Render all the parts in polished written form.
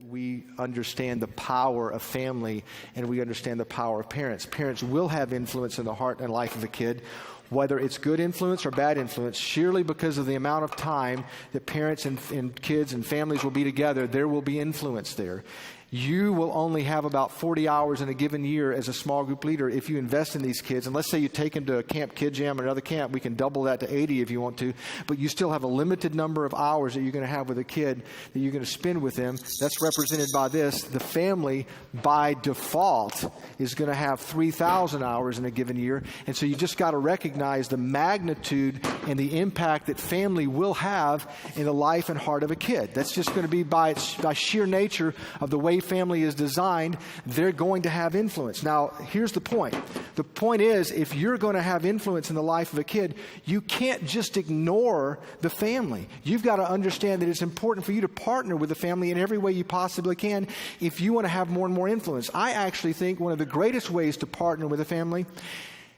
We understand the power of family and we understand the power of parents. Parents will have influence in the heart and life of a kid, whether it's good influence or bad influence. Surely because of the amount of time that parents and kids and families will be together, there will be influence there. You will only have about 40 hours in a given year as a small group leader if you invest in these kids. And let's say you take them to Camp Kid Jam or another camp. We can double that to 80 if you want to. But you still have a limited number of hours that you're going to have with a kid that you're going to spend with them. That's represented by this. The family, by default, is going to have 3,000 hours in a given year. And so you just got to recognize the magnitude and the impact that family will have in the life and heart of a kid. That's just going to be by sheer nature of the way family is designed. They're going to have influence. Now, here's the point. The point is, if you're going to have influence in the life of a kid, you can't just ignore the family. You've got to understand that it's important for you to partner with the family in every way you possibly can if you want to have more and more influence. I actually think one of the greatest ways to partner with a family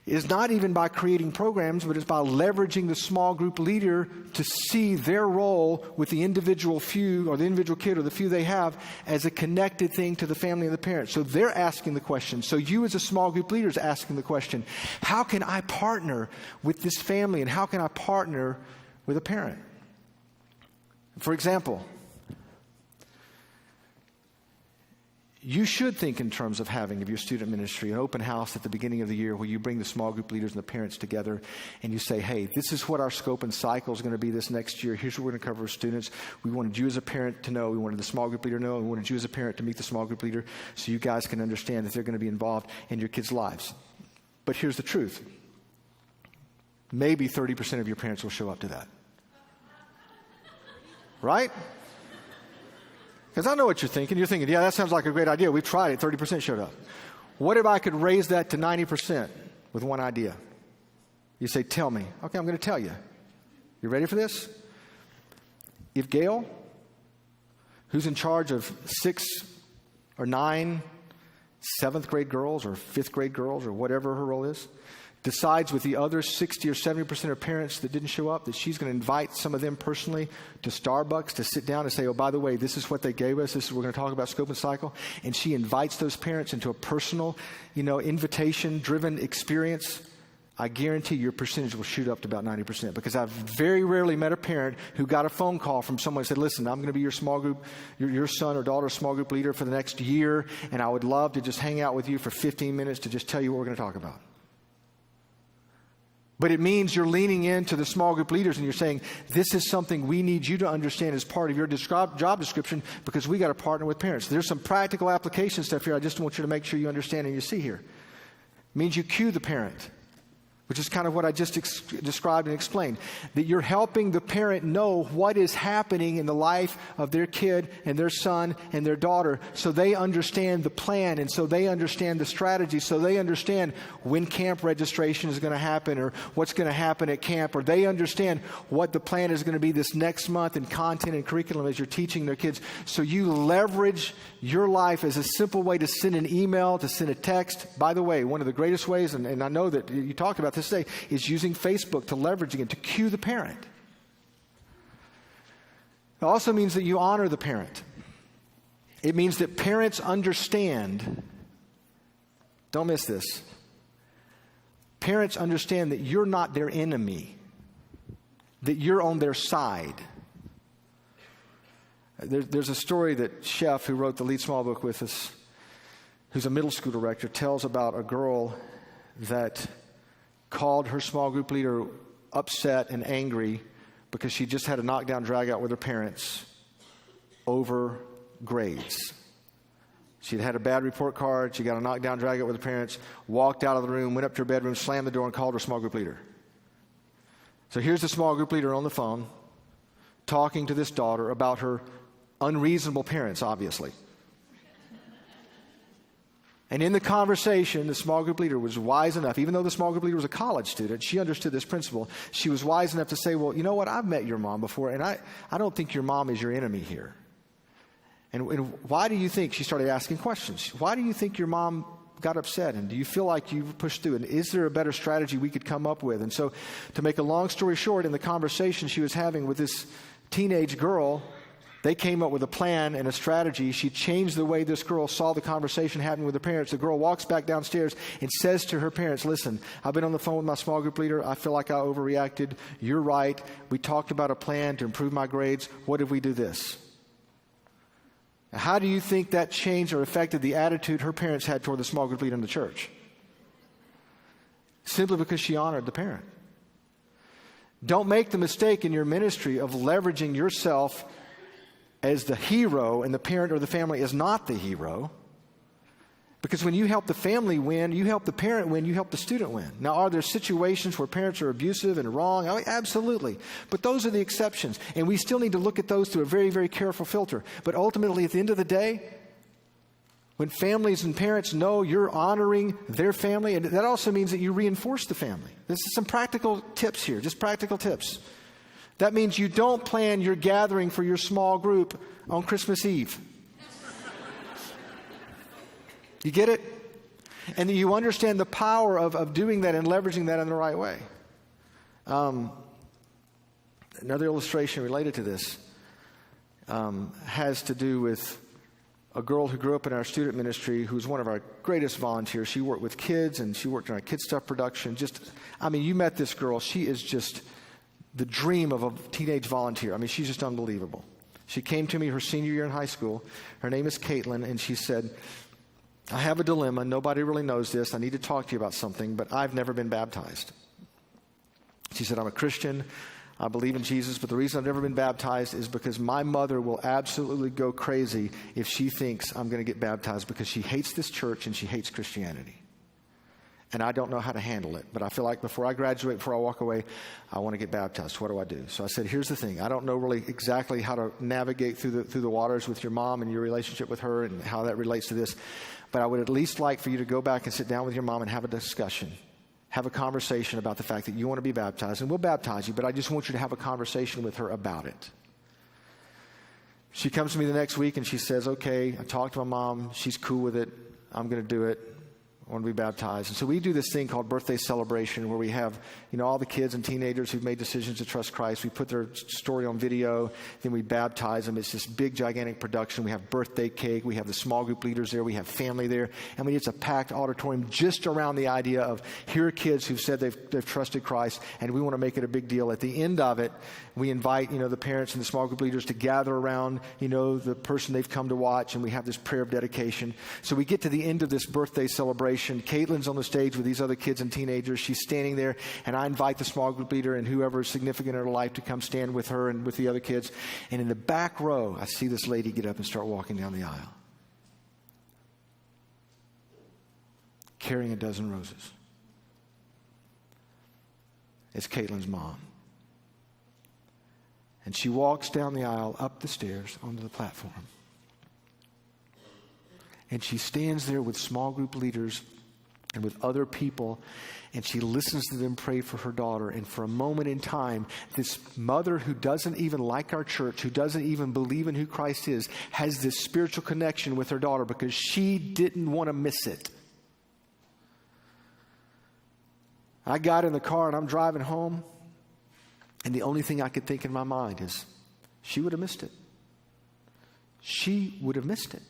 is not even by creating programs, but it's by leveraging the small group leader to see their role with the individual few or the individual kid or the few they have as a connected thing to the family and the parents. So they're asking the question. So you as a small group leader is asking the question, how can I partner with this family and how can I partner with a parent? For example, you should think in terms of having of your student ministry an open house at the beginning of the year where you bring the small group leaders and the parents together and you say, hey, this is what our scope and cycle is going to be this next year. Here's what we're going to cover with students. We wanted you as a parent to know. We wanted the small group leader to know. We wanted you as a parent to meet the small group leader so you guys can understand that they're going to be involved in your kids' lives. But here's the truth. Maybe 30% of your parents will show up to that. Right? Because I know what you're thinking. You're thinking, yeah, that sounds like a great idea. We've tried it. 30% showed up. What if I could raise that to 90% with one idea? You say, tell me. Okay, I'm going to tell you. You ready for this? If Gail, who's in charge of 6 or 9 7th grade girls or 5th grade girls or whatever her role is, decides with the other 60 or 70% of parents that didn't show up that she's going to invite some of them personally to Starbucks to sit down and say, oh, by the way, this is what they gave us. This is we're going to talk about scope and cycle. And she invites those parents into a personal, invitation-driven experience. I guarantee your percentage will shoot up to about 90% because I've very rarely met a parent who got a phone call from someone who said, listen, I'm going to be your small group, your son or daughter small group leader for the next year, and I would love to just hang out with you for 15 minutes to just tell you what we're going to talk about. But it means you're leaning into the small group leaders and you're saying, this is something we need you to understand as part of your job description because we got to partner with parents. There's some practical application stuff here I just want you to make sure you understand and you see here. It means you cue the parent, which is kind of what I just described and explained, that you're helping the parent know what is happening in the life of their kid and their son and their daughter so they understand the plan and so they understand the strategy, so they understand when camp registration is going to happen or what's going to happen at camp, or they understand what the plan is going to be this next month in content and curriculum as you're teaching their kids. So you leverage your life as a simple way to send an email, to send a text. By the way, one of the greatest ways, and I know that you talked about this today, is using Facebook to leverage again, to cue the parent. It also means that you honor the parent. It means that parents understand, don't miss this, parents understand that you're not their enemy, that you're on their side. There's a story that Chef, who wrote the Lead Small book with us, who's a middle school director, tells about a girl that called her small group leader upset and angry because she just had a knockdown drag out with her parents over grades. She'd had a bad report card. She got a knockdown drag out with her parents, walked out of the room, went up to her bedroom, slammed the door, and called her small group leader. So here's the small group leader on the phone talking to this daughter about her unreasonable parents, obviously. And in the conversation, the small group leader was wise enough, even though the small group leader was a college student, she understood this principle. She was wise enough to say, well, you know what, I've met your mom before, and I don't think your mom is your enemy here. And why do you think, she started asking questions, why do you think your mom got upset? And do you feel like you pushed through? And is there a better strategy we could come up with? And so to make a long story short, in the conversation she was having with this teenage girl, They came up with a plan and a strategy. She changed the way this girl saw the conversation happening with her parents. The girl walks back downstairs and says to her parents, listen, I've been on the phone with my small group leader. I feel like I overreacted. You're right. We talked about a plan to improve my grades. What if we do this? Now, how do you think that changed or affected the attitude her parents had toward the small group leader in the church? Simply because she honored the parent. Don't make the mistake in your ministry of leveraging yourself as the hero and the parent or the family is not the hero. Because when you help the family win, you help the parent win, you help the student win. Now, are there situations where parents are abusive and wrong? Oh, absolutely. But those are the exceptions. And we still need to look at those through a very, very careful filter. But ultimately, at the end of the day, when families and parents know you're honoring their family, and that also means that you reinforce the family. This is some practical tips here, just practical tips. That means you don't plan your gathering for your small group on Christmas Eve. You get it? And you understand the power of doing that and leveraging that in the right way. Another illustration related to this has to do with a girl who grew up in our student ministry who's one of our greatest volunteers. She worked with kids and she worked in our Kids Stuff production. You met this girl. She is just the dream of a teenage volunteer. She's just unbelievable. She came to me her senior year in high school. Her name is Caitlin, and she said, I have a dilemma. Nobody really knows this. I need to talk to you about something, but I've never been baptized. She said, I'm a Christian. I believe in Jesus, but the reason I've never been baptized is because my mother will absolutely go crazy if she thinks I'm going to get baptized because she hates this church and she hates Christianity. And I don't know how to handle it. But I feel like before I graduate, before I walk away, I want to get baptized. What do I do? So I said, here's the thing. I don't know really exactly how to navigate through the waters with your mom and your relationship with her and how that relates to this. But I would at least like for you to go back and sit down with your mom and have a discussion. Have a conversation about the fact that you want to be baptized. And we'll baptize you, but I just want you to have a conversation with her about it. She comes to me the next week and she says, okay, I talked to my mom. She's cool with it. I'm going to do it. I want to be baptized. And so we do this thing called birthday celebration where we have, all the kids and teenagers who've made decisions to trust Christ. We put their story on video, then we baptize them. It's this big, gigantic production. We have birthday cake. We have the small group leaders there. We have family there. It's a packed auditorium just around the idea of here are kids who've said they've trusted Christ, and we want to make it a big deal. At the end of it, we invite, the parents and the small group leaders to gather around, the person they've come to watch, and we have this prayer of dedication. So we get to the end of this birthday celebration. Caitlin's on the stage with these other kids and teenagers. She's standing there, and I invite the small group leader and whoever is significant in her life to come stand with her and with the other kids. And in the back row, I see this lady get up and start walking down the aisle, carrying a dozen roses. It's Caitlin's mom. And she walks down the aisle, up the stairs, onto the platform. And she stands there with small group leaders and with other people, and she listens to them pray for her daughter. And for a moment in time, this mother who doesn't even like our church, who doesn't even believe in who Christ is, has this spiritual connection with her daughter because she didn't want to miss it. I got in the car and I'm driving home, and the only thing I could think in my mind is, she would have missed it. She would have missed it.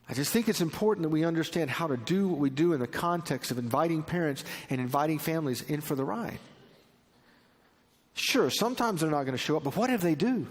I just think it's important that we understand how to do what we do in the context of inviting parents and inviting families in for the ride. Sure, sometimes they're not going to show up, but what if they do?